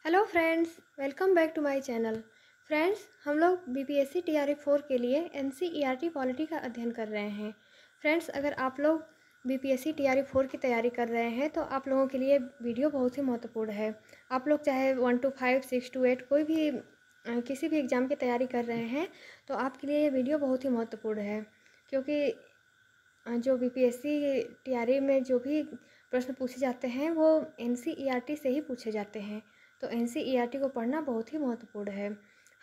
Hello friends, welcome back to my channel. Friends, हम लोग BPSC TRE 4 के लिए एनसीईआरटी पॉलिटी का अध्ययन कर रहे हैं। फ्रेंड्स, अगर आप लोग बीपीएससी टीआरई 4 की तैयारी कर रहे हैं तो आप लोगों के लिए वीडियो बहुत ही महत्वपूर्ण है। आप लोग चाहे 1 to 5, 6 to 8 कोई भी किसी भी एग्ज़ाम की तैयारी कर रहे हैं तो आपके लिए ये वीडियो बहुत ही महत्वपूर्ण है, क्योंकि जो बीपीएससी टीआरई में जो भी प्रश्न पूछे जाते हैं वो एनसीईआरटी से ही पूछे जाते हैं। तो एनसीईआरटी को पढ़ना बहुत ही महत्वपूर्ण है।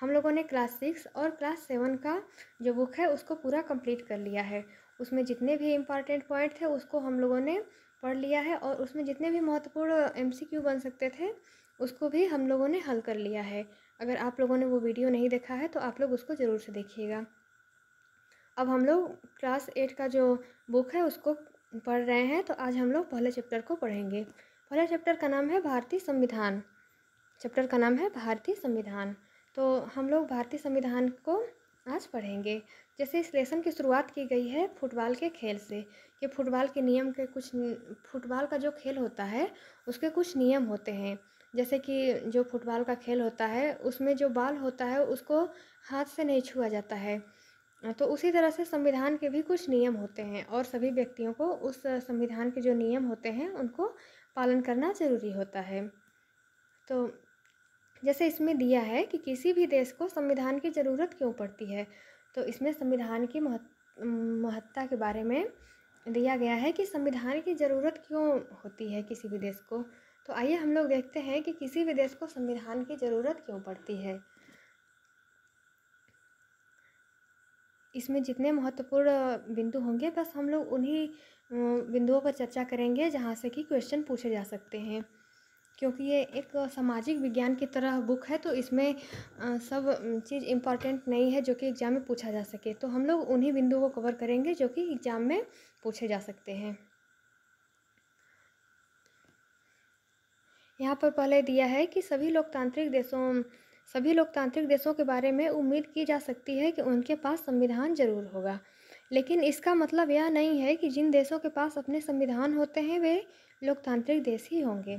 हम लोगों ने क्लास 6 और क्लास 7 का जो बुक है उसको पूरा कंप्लीट कर लिया है। उसमें जितने भी इम्पॉर्टेंट पॉइंट थे उसको हम लोगों ने पढ़ लिया है और उसमें जितने भी महत्वपूर्ण एमसीक्यू बन सकते थे उसको भी हम लोगों ने हल कर लिया है। अगर आप लोगों ने वो वीडियो नहीं देखा है तो आप लोग उसको ज़रूर से देखिएगा। अब हम लोग क्लास 8 का जो बुक है उसको पढ़ रहे हैं, तो आज हम लोग पहले चैप्टर को पढ़ेंगे। पहले चैप्टर का नाम है भारतीय संविधान। चैप्टर का नाम है भारतीय संविधान। तो हम लोग भारतीय संविधान को आज पढ़ेंगे। जैसे इस लेसन की शुरुआत की गई है फुटबॉल के खेल से, कि फुटबॉल के नियम के कुछ फुटबॉल का जो खेल होता है उसके कुछ नियम होते हैं। जैसे कि जो फुटबॉल का खेल होता है उसमें जो बॉल होता है उसको हाथ से नहीं छुआ जाता है। तो उसी तरह से संविधान के भी कुछ नियम होते हैं और सभी व्यक्तियों को उस संविधान के जो नियम होते हैं उनको पालन करना ज़रूरी होता है। तो जैसे इसमें दिया है कि किसी भी देश को संविधान की ज़रूरत क्यों पड़ती है, तो इसमें संविधान की महत्ता के बारे में दिया गया है कि संविधान की ज़रूरत क्यों होती है किसी भी देश को। तो आइए हम लोग देखते हैं कि किसी भी देश को संविधान की ज़रूरत क्यों पड़ती है। इसमें जितने महत्वपूर्ण बिंदु होंगे बस हम लोग उन्हीं बिंदुओं पर चर्चा करेंगे जहाँ से कि क्वेश्चन पूछे जा सकते हैं, क्योंकि ये एक सामाजिक विज्ञान की तरह बुक है। तो इसमें सब चीज़ इम्पॉर्टेंट नहीं है जो कि एग्ज़ाम में पूछा जा सके। तो हम लोग उन्हीं बिंदुओं को कवर करेंगे जो कि एग्ज़ाम में पूछे जा सकते हैं। यहाँ पर पहले दिया है कि सभी लोकतांत्रिक देशों के बारे में उम्मीद की जा सकती है कि उनके पास संविधान ज़रूर होगा, लेकिन इसका मतलब यह नहीं है कि जिन देशों के पास अपने संविधान होते हैं वे लोकतांत्रिक देश ही होंगे।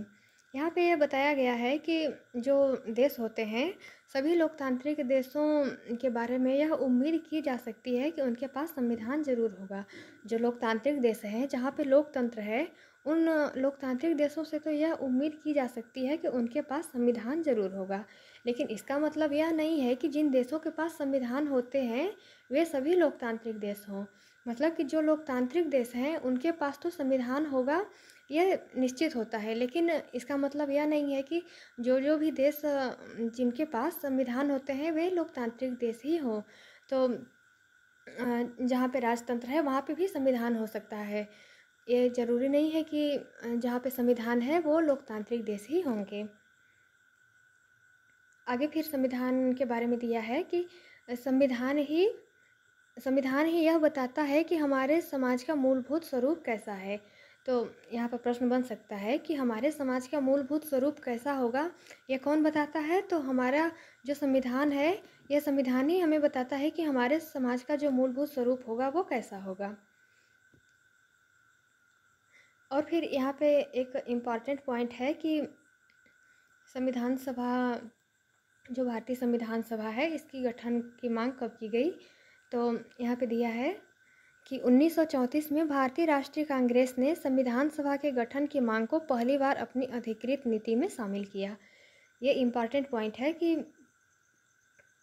यहाँ पे यह बताया गया है कि जो देश होते हैं सभी लोकतांत्रिक देशों के बारे में यह उम्मीद की जा सकती है कि उनके पास संविधान ज़रूर होगा। जो लोकतांत्रिक देश हैं जहाँ पे लोकतंत्र है उन लोकतांत्रिक देशों से तो यह उम्मीद की जा सकती है कि उनके पास संविधान ज़रूर होगा, लेकिन इसका मतलब यह नहीं है कि जिन देशों के पास संविधान होते हैं वे सभी लोकतांत्रिक देश हों। मतलब कि जो लोकतांत्रिक देश हैं उनके पास तो संविधान होगा, यह निश्चित होता है, लेकिन इसका मतलब यह नहीं है कि जो भी देश जिनके पास संविधान होते हैं वे लोकतांत्रिक देश ही हों। तो जहाँ पे राजतंत्र है वहाँ पे भी संविधान हो सकता है। ये ज़रूरी नहीं है कि जहाँ पे संविधान है वो लोकतांत्रिक देश ही होंगे। आगे फिर संविधान के बारे में दिया है कि संविधान ही संविधान ही यह बताता है कि हमारे समाज का मूलभूत स्वरूप कैसा है। तो यहाँ पर प्रश्न बन सकता है कि हमारे समाज का मूलभूत स्वरूप कैसा होगा, यह कौन बताता है। तो हमारा जो संविधान है यह संविधान ही हमें बताता है कि हमारे समाज का जो मूलभूत स्वरूप होगा वो कैसा होगा। और फिर यहाँ पे एक इम्पॉर्टेंट पॉइंट है कि संविधान सभा जो भारतीय संविधान सभा है इसकी गठन की मांग कब की गई। तो यहाँ पे दिया है कि 1934 में भारतीय राष्ट्रीय कांग्रेस ने संविधान सभा के गठन की मांग को पहली बार अपनी अधिकृत नीति में शामिल किया। ये इम्पॉर्टेंट पॉइंट है कि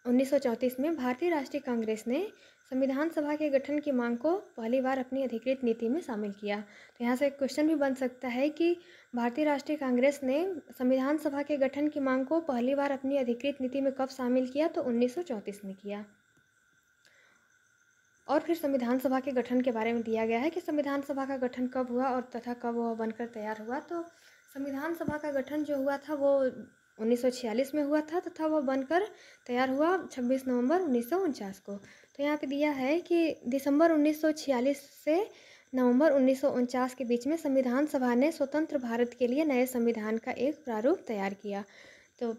1934 में भारतीय राष्ट्रीय कांग्रेस ने संविधान सभा के गठन की मांग को पहली बार अपनी अधिकृत नीति में शामिल किया। तो यहाँ से एक क्वेश्चन भी बन सकता है कि भारतीय राष्ट्रीय कांग्रेस ने संविधान सभा के गठन की मांग को पहली बार अपनी अधिकृत नीति में कब शामिल किया। तो 1934 में किया। और फिर संविधान सभा के गठन के बारे में दिया गया है कि संविधान सभा का गठन कब हुआ और तथा कब वह बनकर तैयार हुआ। तो संविधान सभा का गठन जो हुआ था वो 1946 में हुआ था तथा वह बनकर तैयार हुआ 26 नवंबर 1949 को। तो यहाँ पे दिया है कि दिसंबर 1946 से नवंबर 1949 के बीच में संविधान सभा ने स्वतंत्र भारत के लिए नए संविधान का एक प्रारूप तैयार किया। तो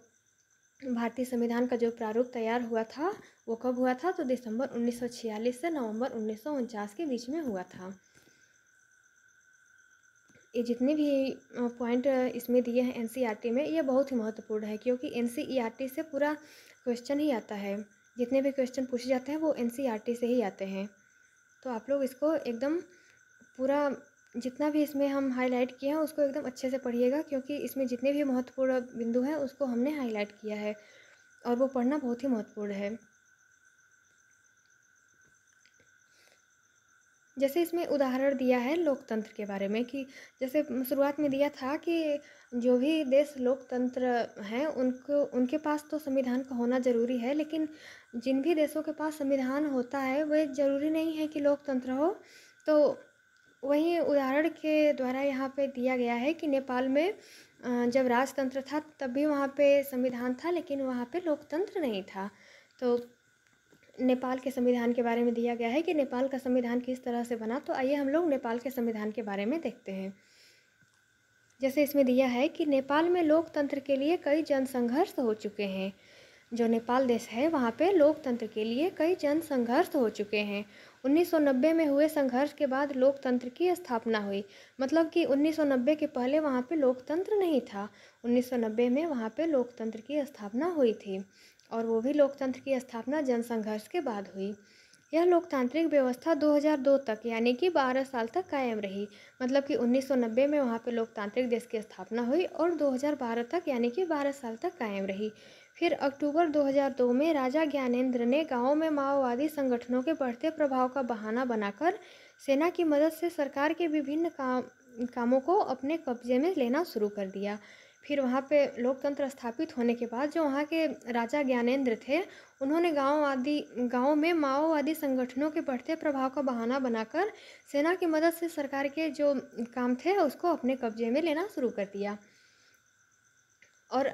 भारतीय संविधान का जो प्रारूप तैयार हुआ था वो कब हुआ था। तो दिसंबर 1946 से नवंबर 1949 के बीच में हुआ था। ये जितने भी पॉइंट इसमें दिए हैं एनसीईआरटी में, ये बहुत ही महत्वपूर्ण है क्योंकि एनसीईआरटी से पूरा क्वेश्चन ही आता है। जितने भी क्वेश्चन पूछे जाते हैं वो एनसीईआरटी से ही आते हैं। तो आप लोग इसको एकदम पूरा जितना भी इसमें हम हाईलाइट किए हैं उसको एकदम अच्छे से पढ़िएगा, क्योंकि इसमें जितने भी महत्वपूर्ण बिंदु हैं उसको हमने हाईलाइट किया है और वो पढ़ना बहुत ही महत्वपूर्ण है। जैसे इसमें उदाहरण दिया है लोकतंत्र के बारे में कि जैसे शुरुआत में दिया था कि जो भी देश लोकतंत्र हैं उनके पास तो संविधान का होना ज़रूरी है, लेकिन जिन भी देशों के पास संविधान होता है वह ज़रूरी नहीं है कि लोकतंत्र हो। तो वहीं उदाहरण के द्वारा यहाँ पे दिया गया है कि नेपाल में जब राजतंत्र था तब भी वहाँ पे संविधान था, लेकिन वहाँ पे लोकतंत्र नहीं था। तो नेपाल के संविधान के बारे में दिया गया है कि नेपाल का संविधान किस तरह से बना। तो आइए हम लोग नेपाल के संविधान के बारे में देखते हैं। जैसे इसमें दिया है कि नेपाल में लोकतंत्र के लिए कई जन संघर्ष हो चुके हैं। जो नेपाल देश है वहाँ पे लोकतंत्र के लिए कई जन संघर्ष हो चुके हैं। 1990 में हुए संघर्ष के बाद लोकतंत्र की स्थापना हुई। मतलब कि 1990 के पहले वहाँ पे लोकतंत्र नहीं था। 1990 में वहाँ पे लोकतंत्र की स्थापना हुई थी और वो भी लोकतंत्र की स्थापना जनसंघर्ष के बाद हुई। यह लोकतांत्रिक व्यवस्था 2002 तक यानी कि 12 साल तक कायम रही। मतलब कि 1990 में वहाँ पे लोकतांत्रिक देश की स्थापना हुई और 2012 तक यानी कि 12 साल तक कायम रही। फिर अक्टूबर 2002 में राजा ज्ञानेंद्र ने गाँव में माओवादी संगठनों के बढ़ते प्रभाव का बहाना बनाकर सेना की मदद से सरकार के विभिन्न कामों को अपने कब्जे में लेना शुरू कर दिया। फिर वहाँ पे लोकतंत्र स्थापित होने के बाद जो वहाँ के राजा ज्ञानेंद्र थे उन्होंने गाँव में माओवादी संगठनों के बढ़ते प्रभाव का बहाना बनाकर सेना की मदद से सरकार के जो काम थे उसको अपने कब्जे में लेना शुरू कर दिया। और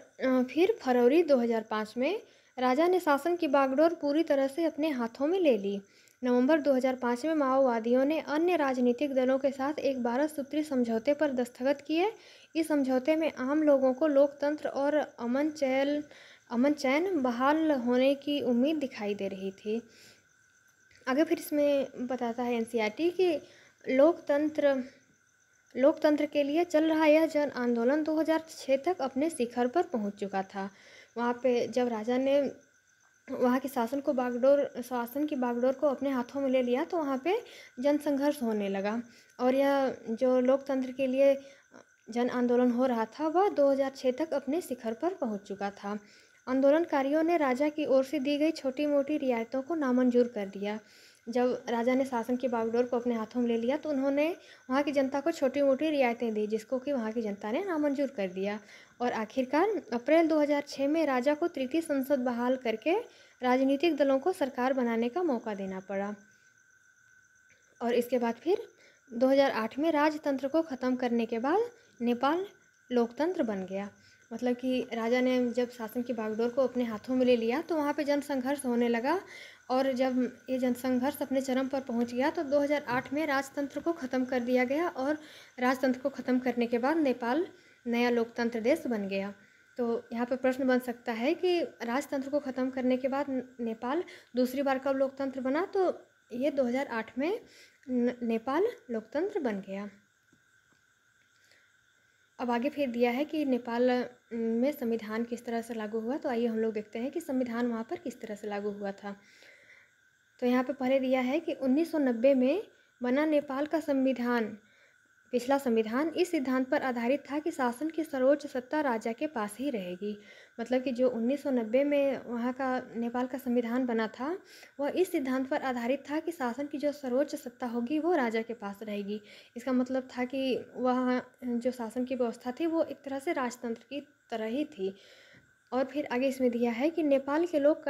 फिर फरवरी 2005 में राजा ने शासन की बागडोर पूरी तरह से अपने हाथों में ले ली। नवंबर 2005 में माओवादियों ने अन्य राजनीतिक दलों के साथ एक 12 सूत्री समझौते पर दस्तखत किए। इस समझौते में आम लोगों को लोकतंत्र और अमन चैन बहाल होने की उम्मीद दिखाई दे रही थी। आगे फिर इसमें बताता है एनसीईआरटी कि लोकतंत्र के लिए चल रहा यह जन आंदोलन 2006 तक अपने शिखर पर पहुंच चुका था। वहाँ पे जब राजा ने वहाँ के शासन की बागडोर को अपने हाथों में ले लिया तो वहाँ पे जन संघर्ष होने लगा और यह जो लोकतंत्र के लिए जन आंदोलन हो रहा था वह 2006 तक अपने शिखर पर पहुंच चुका था। आंदोलनकारियों ने राजा की ओर से दी गई छोटी मोटी रियायतों को नामंजूर कर दिया। जब राजा ने शासन की बागडोर को अपने हाथों में ले लिया तो उन्होंने वहाँ की जनता को छोटी मोटी रियायतें दी, जिसको कि वहाँ की जनता ने नामंजूर कर दिया। और आखिरकार अप्रैल 2006 में राजा को तृतीय संसद बहाल करके राजनीतिक दलों को सरकार बनाने का मौका देना पड़ा। और इसके बाद फिर 2008 में राजतंत्र को ख़त्म करने के बाद नेपाल लोकतंत्र बन गया। मतलब कि राजा ने जब शासन की बागडोर को अपने हाथों में ले लिया तो वहाँ पे जनसंघर्ष होने लगा और जब ये जनसंघर्ष अपने चरम पर पहुँच गया तो 2008 में राजतंत्र को ख़त्म कर दिया गया और राजतंत्र को ख़त्म करने के बाद नेपाल नया लोकतंत्र देश बन गया। तो यहाँ पर प्रश्न बन सकता है कि राजतंत्र को ख़त्म करने के बाद नेपाल दूसरी बार कब लोकतंत्र बना, तो ये 2008 में नेपाल लोकतंत्र बन गया। अब आगे फिर दिया है कि नेपाल में संविधान किस तरह से लागू हुआ। तो आइए हम लोग देखते हैं कि संविधान वहाँ पर किस तरह से लागू हुआ था। तो यहाँ पे पहले दिया है कि 1990 में बना नेपाल का संविधान पिछला संविधान इस सिद्धांत पर आधारित था कि शासन की सर्वोच्च सत्ता राजा के पास ही रहेगी। मतलब कि जो 1990 में वहाँ का नेपाल का संविधान बना था वह इस सिद्धांत पर आधारित था कि शासन की जो सर्वोच्च सत्ता होगी वो राजा के पास रहेगी। इसका मतलब था कि वह जो शासन की व्यवस्था थी वो एक तरह से राजतंत्र की तरह ही थी। और फिर आगे इसमें दिया है कि नेपाल के लोग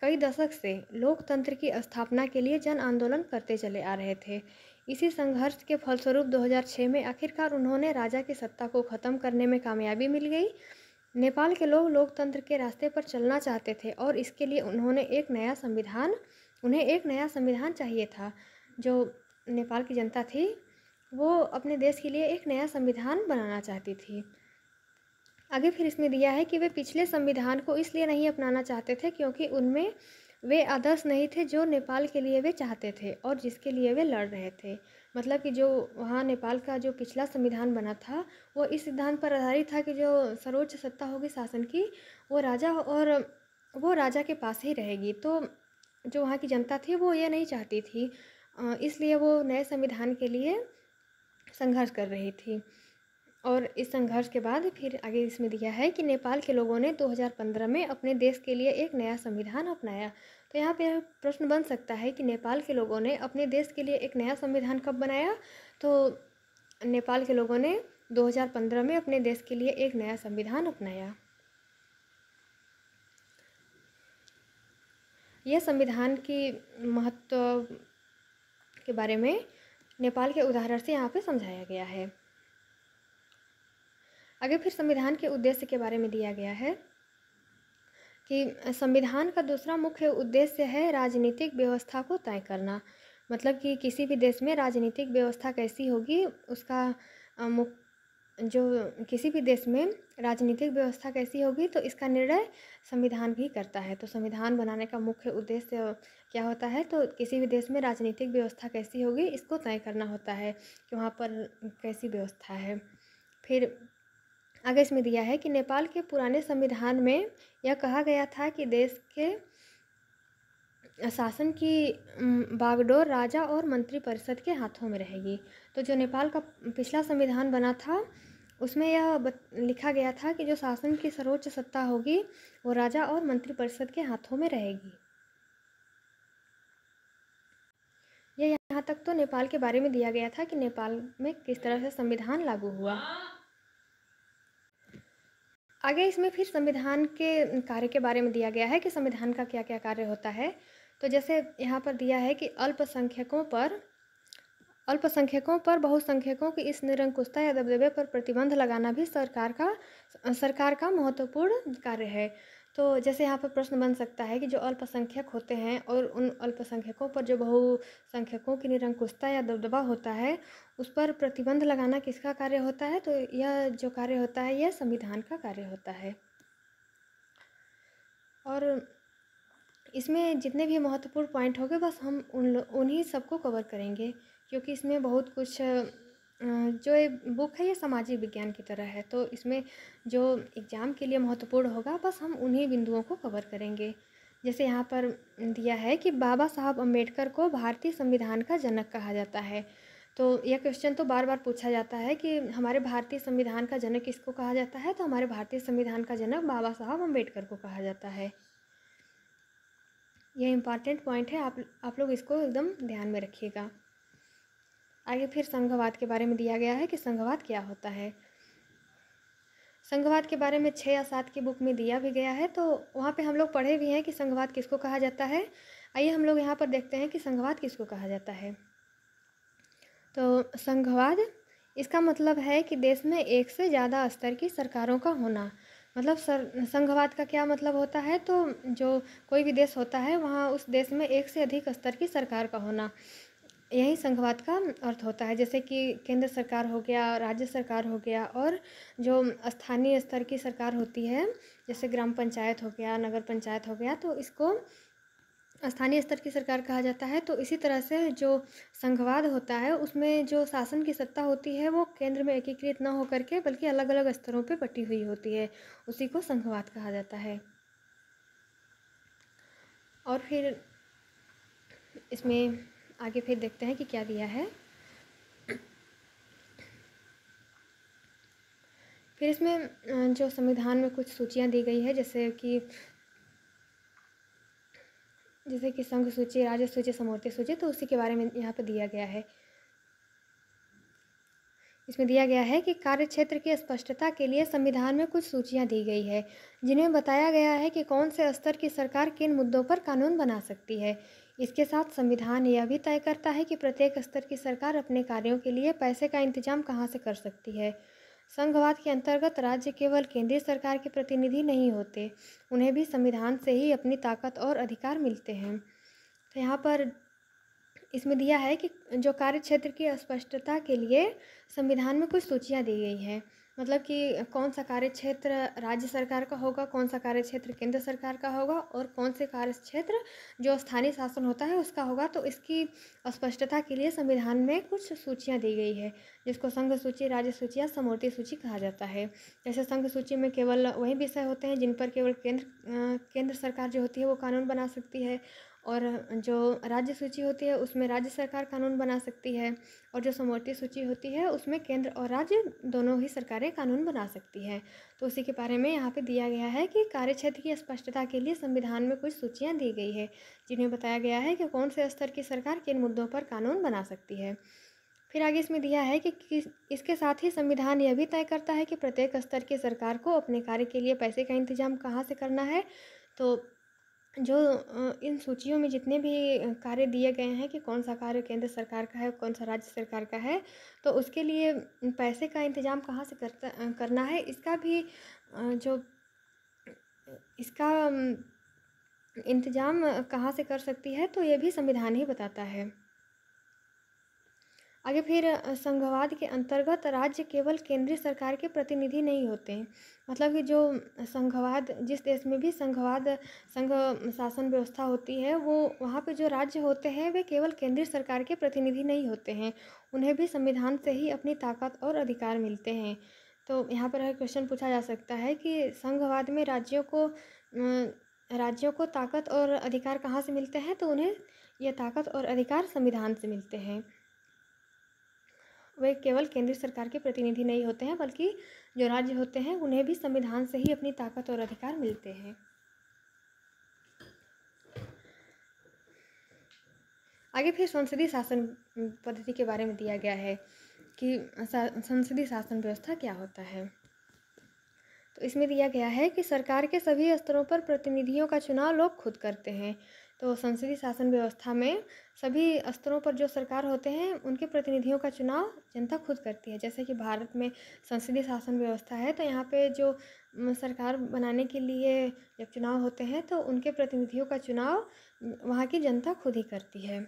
कई दशक से लोकतंत्र की स्थापना के लिए जन आंदोलन करते चले आ रहे थे। इसी संघर्ष के फलस्वरूप 2006 में आखिरकार उन्होंने राजा की सत्ता को ख़त्म करने में कामयाबी मिल गई। नेपाल के लोग लोकतंत्र के रास्ते पर चलना चाहते थे और इसके लिए उन्हें एक नया संविधान चाहिए था। जो नेपाल की जनता थी वो अपने देश के लिए एक नया संविधान बनाना चाहती थी। आगे फिर इसमें दिया है कि वे पिछले संविधान को इसलिए नहीं अपनाना चाहते थे क्योंकि उनमें वे आदर्श नहीं थे जो नेपाल के लिए वे चाहते थे और जिसके लिए वे लड़ रहे थे। मतलब कि जो वहाँ नेपाल का जो पिछला संविधान बना था वो इस सिद्धांत पर आधारित था कि जो सर्वोच्च सत्ता होगी शासन की वो राजा के पास ही रहेगी। तो जो वहाँ की जनता थी वो ये नहीं चाहती थी, इसलिए वो नए संविधान के लिए संघर्ष कर रही थी। और इस संघर्ष के बाद फिर आगे इसमें दिया है कि नेपाल के लोगों ने 2015 में अपने देश के लिए एक नया संविधान अपनाया। तो यहाँ पे प्रश्न बन सकता है कि नेपाल के लोगों ने अपने देश के लिए एक नया संविधान कब बनाया? तो नेपाल के लोगों ने 2015 में अपने देश के लिए एक नया संविधान अपनाया। यह संविधान की महत्व के बारे में नेपाल के उदाहरण से यहाँ पे समझाया गया है। आगे फिर संविधान के उद्देश्य के बारे में दिया गया है कि संविधान का दूसरा मुख्य उद्देश्य है राजनीतिक व्यवस्था को तय करना। मतलब कि किसी भी देश में राजनीतिक व्यवस्था कैसी होगी उसका किसी भी देश में राजनीतिक व्यवस्था कैसी होगी तो इसका निर्णय संविधान भी करता है। तो संविधान बनाने का मुख्य उद्देश्य क्या होता है? तो किसी भी देश में राजनीतिक व्यवस्था कैसी होगी इसको तय करना होता है कि वहाँ पर कैसी व्यवस्था है। फिर आगे इसमें दिया है कि नेपाल के पुराने संविधान में यह कहा गया था कि देश के शासन की बागडोर राजा और मंत्रिपरिषद के हाथों में रहेगी। तो जो नेपाल का पिछला संविधान बना था उसमें यह लिखा गया था कि जो शासन की सर्वोच्च सत्ता होगी वो राजा और मंत्रिपरिषद के हाथों में रहेगी। यह यहाँ तक तो नेपाल के बारे में दिया गया था कि नेपाल में किस तरह से संविधान लागू हुआ। आगे इसमें फिर संविधान के कार्य के बारे में दिया गया है कि संविधान का क्या क्या कार्य होता है। तो जैसे यहाँ पर दिया है कि अल्पसंख्यकों पर बहुसंख्यकों की इस निरंकुशता या दबदबे पर प्रतिबंध लगाना भी सरकार का महत्वपूर्ण कार्य है। तो जैसे यहाँ पर प्रश्न बन सकता है कि जो अल्पसंख्यक होते हैं और उन अल्पसंख्यकों पर जो बहुसंख्यकों की निरंकुशता या दबदबा होता है उस पर प्रतिबंध लगाना किसका कार्य होता है? तो यह जो कार्य होता है यह संविधान का कार्य होता है। और इसमें जितने भी महत्वपूर्ण पॉइंट होंगे बस हम उन्हीं सबको कवर करेंगे क्योंकि इसमें बहुत कुछ जो ये बुक है ये सामाजिक विज्ञान की तरह है। तो इसमें जो एग्ज़ाम के लिए महत्वपूर्ण होगा बस हम उन्हीं बिंदुओं को कवर करेंगे। जैसे यहाँ पर दिया है कि बाबा साहब अम्बेडकर को भारतीय संविधान का जनक कहा जाता है। तो यह क्वेश्चन तो बार बार पूछा जाता है कि हमारे भारतीय संविधान का जनक किसको कहा जाता है? तो हमारे भारतीय संविधान का जनक बाबा साहब अम्बेडकर को कहा जाता है। यह इम्पॉर्टेंट पॉइंट है, आप लोग इसको एकदम ध्यान में रखिएगा। आगे फिर संघवाद के बारे में दिया गया है कि संघवाद क्या होता है। संघवाद के बारे में 6 या 7 की बुक में दिया भी गया है, तो वहाँ पे हम लोग पढ़े भी हैं कि संघवाद किसको कहा जाता है। आइए हम लोग यहाँ पर देखते हैं कि संघवाद किसको कहा जाता है। तो संघवाद इसका मतलब है कि देश में एक से ज़्यादा स्तर की सरकारों का होना। मतलब संघवाद का क्या मतलब होता है? तो जो कोई भी देश होता है वहाँ उस देश में एक से अधिक स्तर की सरकार का होना, यही संघवाद का अर्थ होता है। जैसे कि केंद्र सरकार हो गया, राज्य सरकार हो गया और जो स्थानीय स्तर की सरकार होती है जैसे ग्राम पंचायत हो गया, नगर पंचायत हो गया, तो इसको स्थानीय स्तर की सरकार कहा जाता है। तो इसी तरह से जो संघवाद होता है उसमें जो शासन की सत्ता होती है वो केंद्र में एकीकृत न होकर के बल्कि अलग अलग स्तरों पे बटी हुई होती है, उसी को संघवाद कहा जाता है। और फिर इसमें आगे फिर देखते हैं कि क्या दिया है। फिर इसमें जो संविधान में कुछ सूचियाँ दी गई है जैसे कि संघ सूची, राज्य सूची, समवर्ती सूची, तो उसी के बारे में यहाँ पर दिया गया है। इसमें दिया गया है कि कार्य क्षेत्र की स्पष्टता के लिए संविधान में कुछ सूचियाँ दी गई है जिनमें बताया गया है कि कौन से स्तर की सरकार किन मुद्दों पर कानून बना सकती है। इसके साथ संविधान यह भी तय करता है कि प्रत्येक स्तर की सरकार अपने कार्यों के लिए पैसे का इंतजाम कहाँ से कर सकती है। संघवाद के अंतर्गत राज्य केवल केंद्रीय सरकार के प्रतिनिधि नहीं होते, उन्हें भी संविधान से ही अपनी ताकत और अधिकार मिलते हैं। तो यहाँ पर इसमें दिया है कि जो कार्य क्षेत्र की स्पष्टता के लिए संविधान में कुछ सूचियाँ दी गई हैं। मतलब कि कौन सा कार्य क्षेत्र राज्य सरकार का होगा, कौन सा कार्य क्षेत्र केंद्र सरकार का होगा और कौन से कार्य क्षेत्र जो स्थानीय शासन होता है उसका होगा। तो इसकी स्पष्टता के लिए संविधान में कुछ सूचियाँ दी गई है, जिसको संघ सूची, राज्य सूची या समवर्ती सूची कहा जाता है। जैसे संघ सूची में केवल वही विषय होते हैं जिन पर केवल केंद्र सरकार जो होती है वो कानून बना सकती है, और जो राज्य सूची होती है उसमें राज्य सरकार कानून बना सकती है, और जो समवर्ती सूची होती है उसमें केंद्र और राज्य दोनों ही सरकारें कानून बना सकती है। तो उसी के बारे में यहाँ पे दिया गया है कि कार्यक्षेत्र की स्पष्टता के लिए संविधान में कुछ सूचियाँ दी गई है, जिन्हें बताया गया है कि कौन से स्तर की सरकार किन मुद्दों पर कानून बना सकती है। फिर आगे इसमें दिया है कि इसके साथ ही संविधान यह भी तय करता है कि प्रत्येक स्तर की सरकार को अपने कार्य के लिए पैसे का इंतजाम कहाँ से करना है। तो जो इन सूचियों में जितने भी कार्य दिए गए हैं कि कौन सा कार्य केंद्र सरकार का है, कौन सा राज्य सरकार का है, तो उसके लिए पैसे का इंतजाम कहाँ से करना है, इसका भी जो इसका इंतजाम कहाँ से कर सकती है, तो ये भी संविधान ही बताता है। आगे फिर संघवाद के अंतर्गत राज्य केवल केंद्रीय सरकार के प्रतिनिधि नहीं होते हैं। मतलब कि जो संघवाद, जिस देश में भी संघ शासन व्यवस्था होती है, वो वहाँ पे जो राज्य होते हैं वे केवल केंद्रीय सरकार के प्रतिनिधि नहीं होते हैं, उन्हें भी संविधान से ही अपनी ताकत और अधिकार मिलते हैं। तो यहाँ पर क्वेश्चन पूछा जा सकता है कि संघवाद में राज्यों को ताकत और अधिकार कहाँ से मिलते हैं, तो उन्हें ये ताकत और अधिकार संविधान से मिलते हैं। वे केवल केंद्रीय सरकार के प्रतिनिधि नहीं होते हैं, बल्कि जो राज्य होते हैं उन्हें भी संविधान से ही अपनी ताकत और अधिकार मिलते हैं। आगे फिर संसदीय शासन पद्धति के बारे में दिया गया है कि संसदीय शासन व्यवस्था क्या होता है। तो इसमें दिया गया है कि सरकार के सभी स्तरों पर प्रतिनिधियों का चुनाव लोग खुद करते हैं। तो संसदीय शासन व्यवस्था में सभी स्तरों पर जो सरकार होते हैं उनके प्रतिनिधियों का चुनाव जनता खुद करती है। जैसे कि भारत में संसदीय शासन व्यवस्था है, तो यहाँ पे जो सरकार बनाने के लिए जब चुनाव होते हैं तो उनके प्रतिनिधियों का चुनाव वहाँ की जनता खुद ही करती है।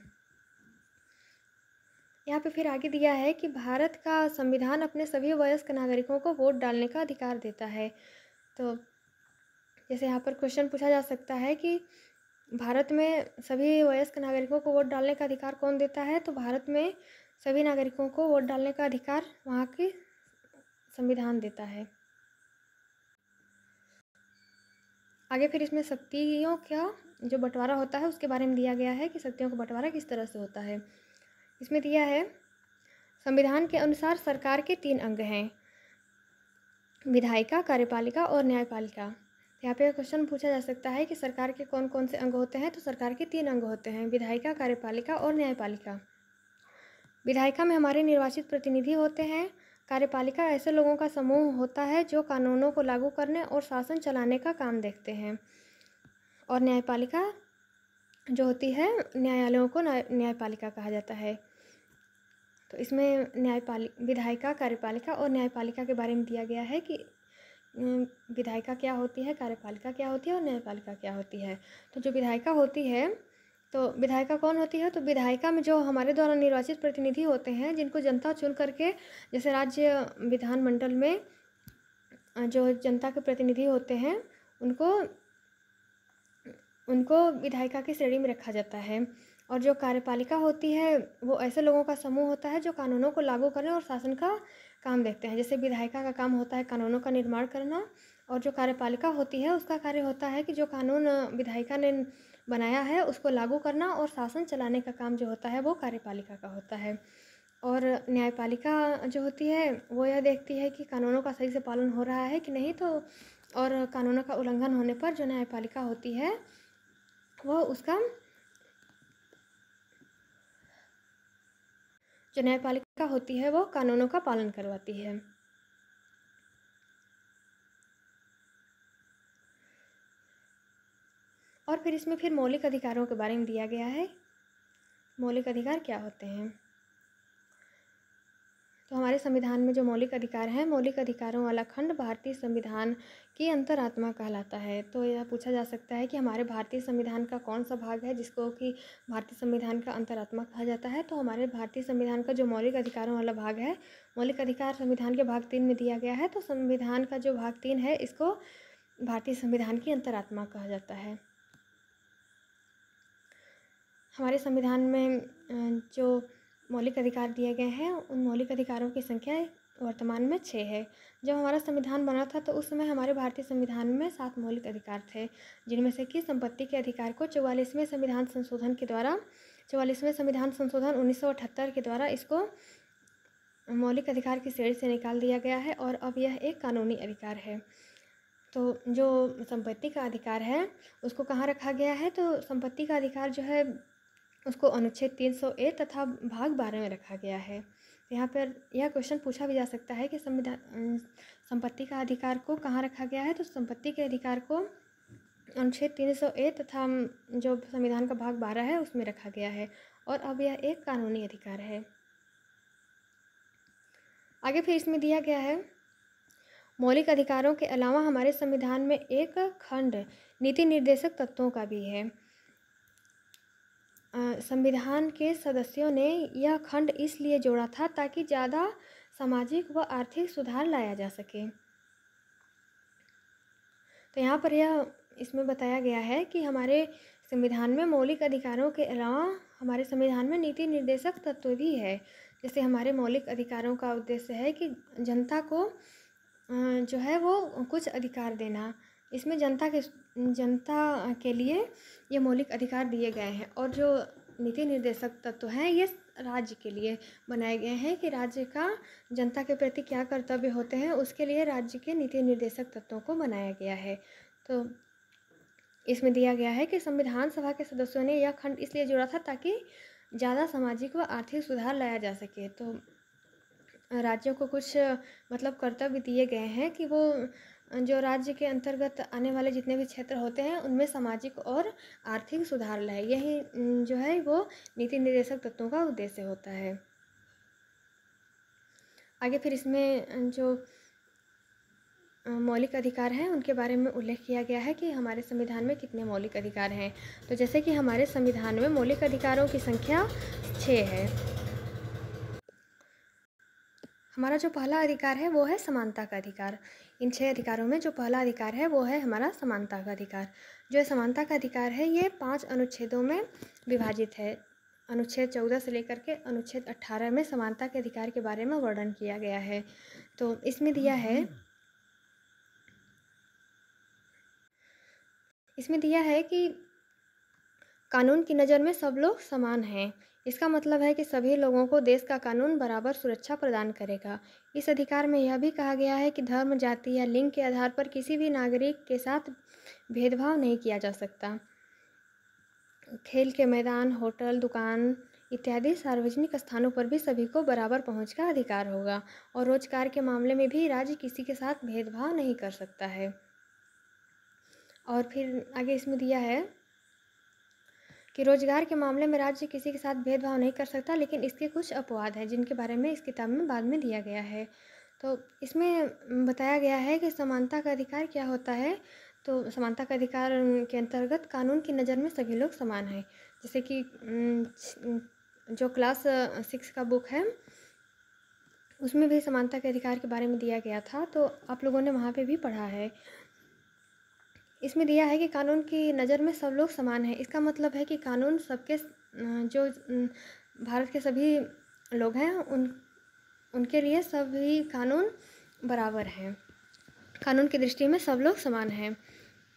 यहाँ पे फिर आगे दिया है कि भारत का संविधान अपने सभी वयस्क नागरिकों को वोट डालने का अधिकार देता है। तो जैसे यहाँ पर क्वेश्चन पूछा जा सकता है कि भारत में सभी वयस्क नागरिकों को वोट डालने का अधिकार कौन देता है, तो भारत में सभी नागरिकों को वोट डालने का अधिकार वहाँ की संविधान देता है। आगे फिर इसमें शक्तियों का जो बंटवारा होता है उसके बारे में दिया गया है कि शक्तियों का बंटवारा किस तरह से होता है। इसमें दिया है संविधान के अनुसार सरकार के 3 अंग हैं, विधायिका, कार्यपालिका और न्यायपालिका। यहाँ पे क्वेश्चन पूछा जा सकता है कि सरकार के कौन कौन से अंग होते हैं, तो सरकार के 3 अंग होते हैं, विधायिका, कार्यपालिका और न्यायपालिका। विधायिका में हमारे निर्वाचित प्रतिनिधि होते हैं। कार्यपालिका ऐसे लोगों का समूह होता है जो कानूनों को लागू करने और शासन चलाने का काम देखते हैं। और न्यायपालिका जो होती है, न्यायालयों को न्यायपालिका कहा जाता है। तो इसमें विधायिका, कार्यपालिका और न्यायपालिका के बारे में दिया गया है कि विधायिका क्या होती है, कार्यपालिका क्या होती है और न्यायपालिका क्या होती है। तो जो विधायिका होती है, तो विधायिका कौन होती है, तो विधायिका में जो हमारे द्वारा निर्वाचित प्रतिनिधि होते हैं जिनको जनता चुन करके, जैसे राज्य विधानमंडल में जो जनता के प्रतिनिधि होते हैं उनको विधायिका की श्रेणी में रखा जाता है। और जो कार्यपालिका होती है वो ऐसे लोगों का समूह होता है जो कानूनों को लागू करने और शासन का काम देखते हैं। जैसे विधायिका का काम होता है कानूनों का निर्माण करना, और जो कार्यपालिका होती है उसका कार्य होता है कि जो कानून विधायिका ने बनाया है उसको लागू करना, और शासन चलाने का काम जो होता है वो कार्यपालिका का होता है। और न्यायपालिका जो होती है वो यह देखती है कि कानूनों का सही से पालन हो रहा है कि नहीं, तो और कानूनों का उल्लंघन होने पर जो न्यायपालिका होती है वो कानूनों का पालन करवाती है। और फिर इसमें फिर मौलिक अधिकारों के बारे में दिया गया है। मौलिक अधिकार क्या होते हैं, तो हमारे संविधान में जो मौलिक अधिकार हैं, मौलिक अधिकारों वाला खंड भारतीय संविधान की अंतरात्मा कहलाता है। तो यह पूछा जा सकता है कि हमारे भारतीय संविधान का कौन सा भाग है जिसको कि भारतीय संविधान का अंतरात्मा कहा जाता है। तो हमारे भारतीय संविधान का जो मौलिक अधिकारों वाला भाग है, मौलिक अधिकार संविधान के भाग 3 में दिया गया है। तो संविधान का जो भाग 3 है, इसको भारतीय संविधान की अंतरात्मा कहा जाता है। हमारे संविधान में जो मौलिक अधिकार दिए गए हैं, उन मौलिक अधिकारों की संख्या वर्तमान में 6 है। जब हमारा संविधान बना था तो उस समय हमारे भारतीय संविधान में 7 मौलिक अधिकार थे, जिनमें से कि संपत्ति के अधिकार को 44वें संविधान संशोधन के द्वारा 44वें संविधान संशोधन 1978 के द्वारा इसको मौलिक अधिकार की श्रेणी से निकाल दिया गया है और अब यह एक कानूनी अधिकार है। तो जो संपत्ति का अधिकार है उसको कहाँ रखा गया है, तो संपत्ति का अधिकार जो है उसको अनुच्छेद 300A तथा भाग 12 में रखा गया है। यहाँ पर यह क्वेश्चन पूछा भी जा सकता है कि संपत्ति का अधिकार को कहाँ रखा गया है, तो संपत्ति के अधिकार को अनुच्छेद 300A तथा जो संविधान का भाग 12 है उसमें रखा गया है और अब यह एक कानूनी अधिकार है। आगे फिर इसमें दिया गया है, मौलिक अधिकारों के अलावा हमारे संविधान में एक खंड नीति निर्देशक तत्वों का भी है। संविधान के सदस्यों ने यह खंड इसलिए जोड़ा था ताकि ज़्यादा सामाजिक व आर्थिक सुधार लाया जा सके। तो यहाँ पर यह इसमें बताया गया है कि हमारे संविधान में मौलिक अधिकारों के अलावा हमारे संविधान में नीति निर्देशक तत्व भी है। जैसे हमारे मौलिक अधिकारों का उद्देश्य है कि जनता को जो है वो कुछ अधिकार देना। इसमें जनता के लिए ये मौलिक अधिकार दिए गए हैं और जो नीति निर्देशक तत्व हैं ये राज्य के लिए बनाए गए हैं कि राज्य का जनता के प्रति क्या कर्तव्य होते हैं, उसके लिए राज्य के नीति निर्देशक तत्वों को बनाया गया है। तो इसमें दिया गया है कि संविधान सभा के सदस्यों ने यह खंड इसलिए जोड़ा था ताकि ज़्यादा सामाजिक व आर्थिक सुधार लाया जा सके। तो राज्यों को कुछ मतलब कर्तव्य दिए गए हैं कि वो जो राज्य के अंतर्गत आने वाले जितने भी क्षेत्र होते हैं उनमें सामाजिक और आर्थिक सुधार लाए, यही जो है वो नीति निर्देशक तत्वों का उद्देश्य होता है। आगे फिर इसमें जो मौलिक अधिकार हैं उनके बारे में उल्लेख किया गया है कि हमारे संविधान में कितने मौलिक अधिकार हैं। तो जैसे कि हमारे संविधान में मौलिक अधिकारों की संख्या 6 है। हमारा जो पहला अधिकार है वो है समानता का अधिकार। इन 6 अधिकारों में जो पहला अधिकार है वो है हमारा समानता का अधिकार। जो समानता का अधिकार है ये 5 अनुच्छेदों में विभाजित है। अनुच्छेद 14 से लेकर के अनुच्छेद 18 में समानता के अधिकार के बारे में वर्णन किया गया है। तो इसमें दिया है कि कानून की नज़र में सब लोग समान हैं। इसका मतलब है कि सभी लोगों को देश का कानून बराबर सुरक्षा प्रदान करेगा। इस अधिकार में यह भी कहा गया है कि धर्म, जाति या लिंग के आधार पर किसी भी नागरिक के साथ भेदभाव नहीं किया जा सकता। खेल के मैदान, होटल, दुकान इत्यादि सार्वजनिक स्थानों पर भी सभी को बराबर पहुंच का अधिकार होगा और रोजगार के मामले में भी राज्य किसी के साथ भेदभाव नहीं कर सकता है। और फिर आगे इसमें दिया है कि रोजगार के मामले में राज्य किसी के साथ भेदभाव नहीं कर सकता, लेकिन इसके कुछ अपवाद हैं जिनके बारे में इस किताब में बाद में दिया गया है। तो इसमें बताया गया है कि समानता का अधिकार क्या होता है। तो समानता का अधिकार के अंतर्गत कानून की नज़र में सभी लोग समान हैं। जैसे कि जो क्लास 6 का बुक है उसमें भी समानता के अधिकार के बारे में दिया गया था, तो आप लोगों ने वहाँ पे भी पढ़ा है। इसमें दिया है कि कानून की नज़र में सब लोग समान हैं। इसका मतलब है कि कानून सबके जो भारत के सभी लोग हैं उनके लिए सभी कानून बराबर हैं। कानून की दृष्टि में सब लोग समान हैं।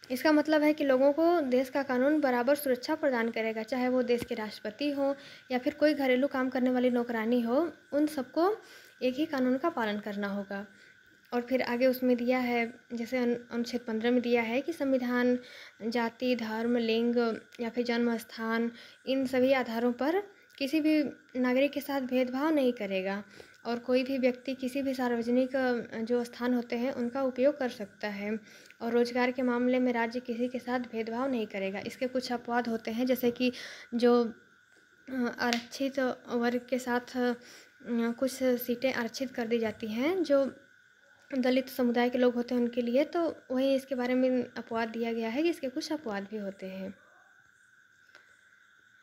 इसका मतलब है कि लोगों को देश का कानून बराबर सुरक्षा प्रदान करेगा, चाहे वो देश के राष्ट्रपति हो या फिर कोई घरेलू काम करने वाली नौकरानी हो, उन सबको एक ही कानून का पालन करना होगा। और फिर आगे उसमें दिया है, जैसे अनुच्छेद 15 में दिया है कि संविधान जाति, धर्म, लिंग या फिर जन्म स्थान इन सभी आधारों पर किसी भी नागरिक के साथ भेदभाव नहीं करेगा और कोई भी व्यक्ति किसी भी सार्वजनिक जो स्थान होते हैं उनका उपयोग कर सकता है। और रोजगार के मामले में राज्य किसी के साथ भेदभाव नहीं करेगा। इसके कुछ अपवाद होते हैं, जैसे कि जो आरक्षित वर्ग के साथ कुछ सीटें आरक्षित कर दी जाती हैं जो दलित समुदाय के लोग होते हैं उनके लिए, तो वहीं इसके बारे में अपवाद दिया गया है कि इसके कुछ अपवाद भी होते हैं।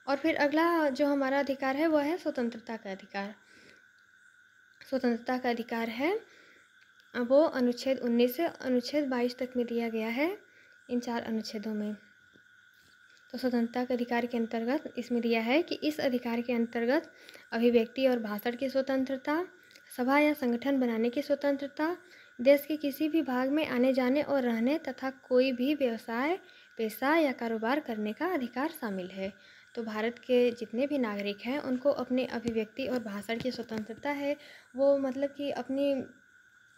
और फिर अगला जो हमारा अधिकार है वो है स्वतंत्रता का अधिकार। स्वतंत्रता का अधिकार है वो अनुच्छेद 19 से अनुच्छेद 22 तक में दिया गया है, इन 4 अनुच्छेदों में। तो स्वतंत्रता के अधिकार के अंतर्गत इसमें दिया है कि इस अधिकार के अंतर्गत अभिव्यक्ति और भाषण की स्वतंत्रता, सभा या संगठन बनाने की स्वतंत्रता, देश के किसी भी भाग में आने जाने और रहने तथा कोई भी व्यवसाय, पेशा या कारोबार करने का अधिकार शामिल है। तो भारत के जितने भी नागरिक हैं उनको अपने अभिव्यक्ति और भाषण की स्वतंत्रता है। वो मतलब कि अपनी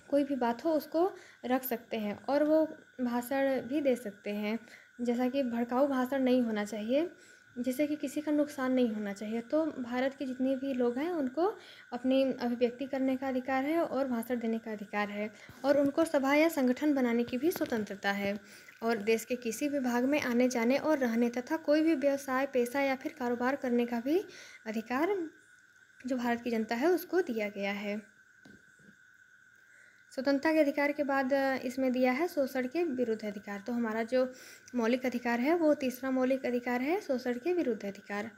कोई भी बात हो उसको रख सकते हैं और वो भाषण भी दे सकते हैं, जैसा कि भड़काऊ भाषण नहीं होना चाहिए, जिससे कि किसी का नुकसान नहीं होना चाहिए। तो भारत के जितने भी लोग हैं उनको अपनी अभिव्यक्ति करने का अधिकार है और भाषण देने का अधिकार है, और उनको सभा या संगठन बनाने की भी स्वतंत्रता है, और देश के किसी भी भाग में आने जाने और रहने तथा कोई भी व्यवसाय, पेशा या फिर कारोबार करने का भी अधिकार जो भारत की जनता है उसको दिया गया है। स्वतंत्रता के अधिकार के बाद इसमें दिया है शोषण के विरुद्ध अधिकार। तो हमारा जो मौलिक अधिकार है वो तीसरा मौलिक अधिकार है शोषण के विरुद्ध अधिकार।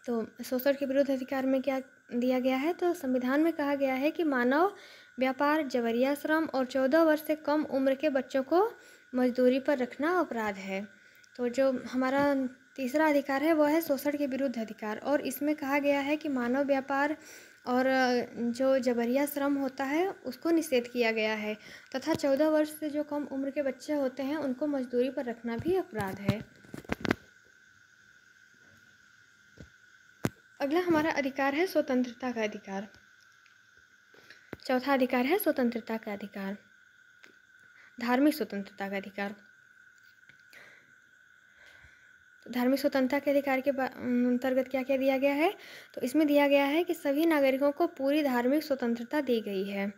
तो शोषण के विरुद्ध अधिकार में क्या दिया गया है, तो संविधान में कहा गया है कि मानव व्यापार, जबरिया श्रम और 14 वर्ष से कम उम्र के बच्चों को मजदूरी पर रखना अपराध है। तो जो हमारा तीसरा अधिकार है वो है शोषण के विरुद्ध अधिकार, और इसमें कहा गया है कि मानव व्यापार और जो जबरिया श्रम होता है उसको निषेध किया गया है, तथा 14 वर्ष से जो कम उम्र के बच्चे होते हैं उनको मजदूरी पर रखना भी अपराध है। अगला हमारा अधिकार है स्वतंत्रता का अधिकार। चौथा अधिकार है स्वतंत्रता का अधिकार, धार्मिक स्वतंत्रता का अधिकार। धार्मिक स्वतंत्रता के अधिकार के अंतर्गत क्या क्या दिया गया है, तो इसमें दिया गया है कि सभी नागरिकों को पूरी धार्मिक स्वतंत्रता दी गई है।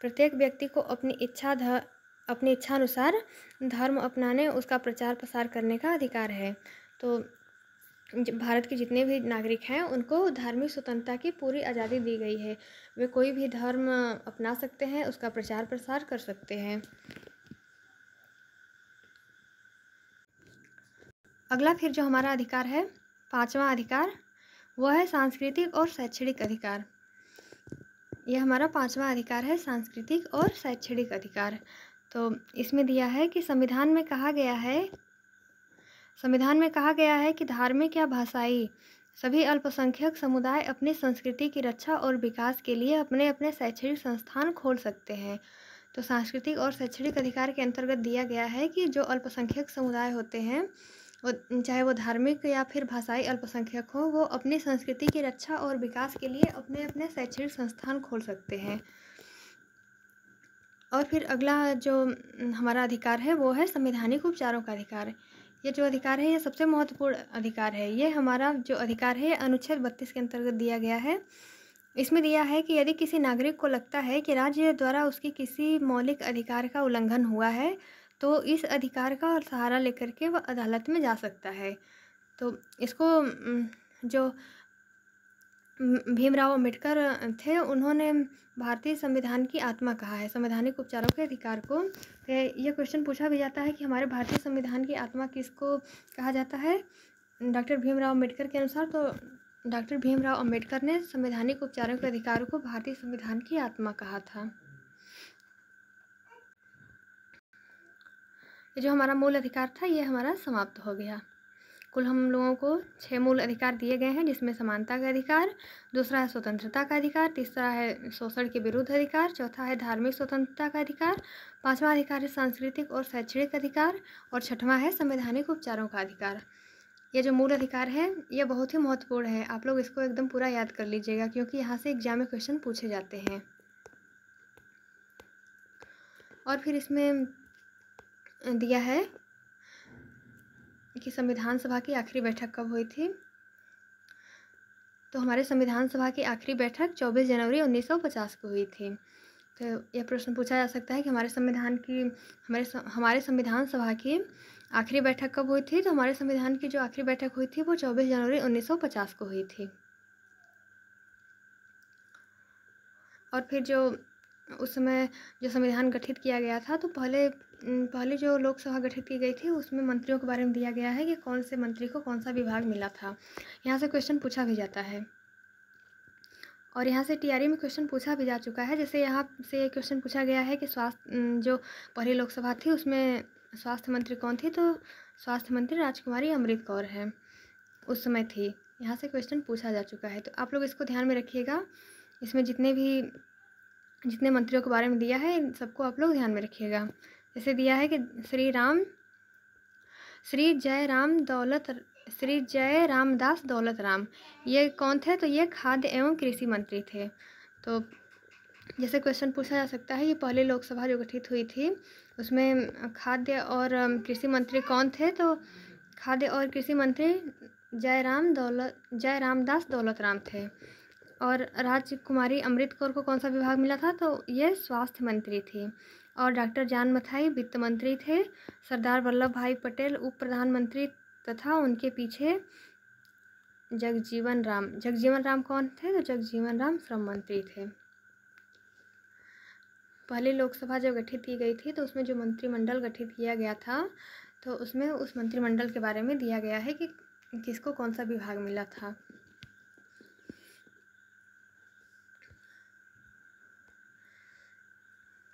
प्रत्येक व्यक्ति को अपनी इच्छानुसार धर्म अपनाने, उसका प्रचार प्रसार करने का अधिकार है। तो भारत के जितने भी नागरिक हैं उनको धार्मिक स्वतंत्रता की पूरी आज़ादी दी गई है। वे कोई भी धर्म अपना सकते हैं, उसका प्रचार प्रसार कर सकते हैं। अगला फिर जो हमारा अधिकार है, पांचवा अधिकार, वो है सांस्कृतिक और शैक्षणिक अधिकार। यह हमारा पांचवा अधिकार है, सांस्कृतिक और शैक्षणिक अधिकार। तो इसमें दिया है कि संविधान में कहा गया है कि धार्मिक या भाषाई सभी अल्पसंख्यक समुदाय अपनी संस्कृति की रक्षा और विकास के लिए अपने अपने शैक्षणिक संस्थान खोल सकते हैं। तो सांस्कृतिक और शैक्षणिक अधिकार के अंतर्गत दिया गया है कि जो अल्पसंख्यक समुदाय होते हैं, वो चाहे वो धार्मिक या फिर भाषाई अल्पसंख्यक हो, वो अपनी संस्कृति की रक्षा और विकास के लिए अपने अपने शैक्षणिक संस्थान खोल सकते हैं। और फिर अगला जो हमारा अधिकार है वो है संवैधानिक उपचारों का अधिकार। ये जो अधिकार है ये सबसे महत्वपूर्ण अधिकार है। ये हमारा जो अधिकार है अनुच्छेद 32 के अंतर्गत दिया गया है। इसमें दिया है कि यदि किसी नागरिक को लगता है कि राज्य द्वारा उसकी किसी मौलिक अधिकार का उल्लंघन हुआ है, तो इस अधिकार का सहारा लेकर के वह अदालत में जा सकता है। तो इसको जो भीमराव अंबेडकर थे, उन्होंने भारतीय संविधान की आत्मा कहा है। संवैधानिक उपचारों के अधिकार को ये क्वेश्चन पूछा भी जाता है कि हमारे भारतीय संविधान की आत्मा किसको कहा जाता है। डॉक्टर भीमराव अंबेडकर के अनुसार तो डॉक्टर भीमराव अंबेडकर ने संवैधानिक उपचारों के अधिकार को भारतीय संविधान की आत्मा कहा था। ये जो हमारा मूल अधिकार था ये हमारा समाप्त हो गया। कुल हम लोगों को 6 मूल अधिकार दिए गए हैं, जिसमें समानता का अधिकार, दूसरा है स्वतंत्रता का अधिकार, तीसरा है शोषण के विरुद्ध अधिकार, चौथा है धार्मिक स्वतंत्रता का अधिकार, पांचवा अधिकार है सांस्कृतिक और शैक्षणिक अधिकार, और छठवां है संवैधानिक उपचारों का अधिकार। ये जो मूल अधिकार है ये बहुत ही महत्वपूर्ण है। आप लोग इसको एकदम पूरा याद कर लीजिएगा, क्योंकि यहाँ से एग्जाम में क्वेश्चन पूछे जाते हैं। और फिर इसमें दिया है कि संविधान सभा की आखिरी बैठक कब हुई थी। तो हमारे संविधान सभा की आखिरी बैठक 24 जनवरी 1950 को हुई थी। तो यह प्रश्न पूछा जा सकता है कि हमारे संविधान सभा की आखिरी बैठक कब हुई थी। तो हमारे संविधान की जो आखिरी बैठक हुई थी वो 24 जनवरी 1950 को हुई थी। और फिर जो उस समय जो संविधान गठित किया गया था, तो पहले जो लोकसभा गठित की गई थी उसमें मंत्रियों के बारे में दिया गया है कि कौन से मंत्री को कौन सा विभाग मिला था। यहाँ से क्वेश्चन पूछा भी जाता है और यहाँ से टीआरई में क्वेश्चन पूछा भी जा चुका है। जैसे यहाँ से क्वेश्चन पूछा गया है कि जो पहली लोकसभा थी उसमें स्वास्थ्य मंत्री कौन थी, तो स्वास्थ्य मंत्री राजकुमारी अमृत कौर है, उस समय थी। यहाँ से क्वेश्चन पूछा जा चुका है, तो आप लोग इसको ध्यान में रखिएगा। इसमें जितने मंत्रियों के बारे में दिया है इन सबको आप लोग ध्यान में रखिएगा। जैसे दिया है कि श्री जय रामदास दौलत राम, ये कौन थे, तो ये खाद्य एवं कृषि मंत्री थे। तो जैसे क्वेश्चन पूछा जा सकता है, ये पहले लोकसभा जो गठित हुई थी उसमें खाद्य और कृषि मंत्री कौन थे, तो खाद्य और कृषि मंत्री जय रामदास दौलत राम थे। और राजकुमारी अमृत कौर को कौन सा विभाग मिला था, तो ये स्वास्थ्य मंत्री थी। और डॉक्टर जान मथाई वित्त मंत्री थे। सरदार वल्लभ भाई पटेल उप प्रधानमंत्री तथा उनके पीछे जगजीवन राम कौन थे, तो जगजीवन राम श्रम मंत्री थे। पहले लोकसभा जब गठित की गई थी तो उसमें जो मंत्रिमंडल गठित किया गया था, तो उसमें उस मंत्रिमंडल के बारे में दिया गया है कि किसको कौन सा विभाग मिला था।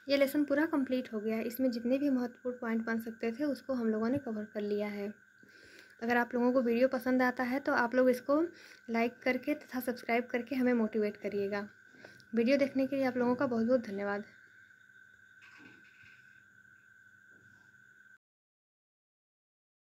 ये लेसन पूरा कंप्लीट हो गया है। इसमें जितने भी महत्वपूर्ण पॉइंट बन सकते थे उसको हम लोगों ने कवर कर लिया है। अगर आप लोगों को वीडियो पसंद आता है तो आप लोग इसको लाइक करके तथा सब्सक्राइब करके हमें मोटिवेट करिएगा। वीडियो देखने के लिए आप लोगों का बहुत बहुत धन्यवाद।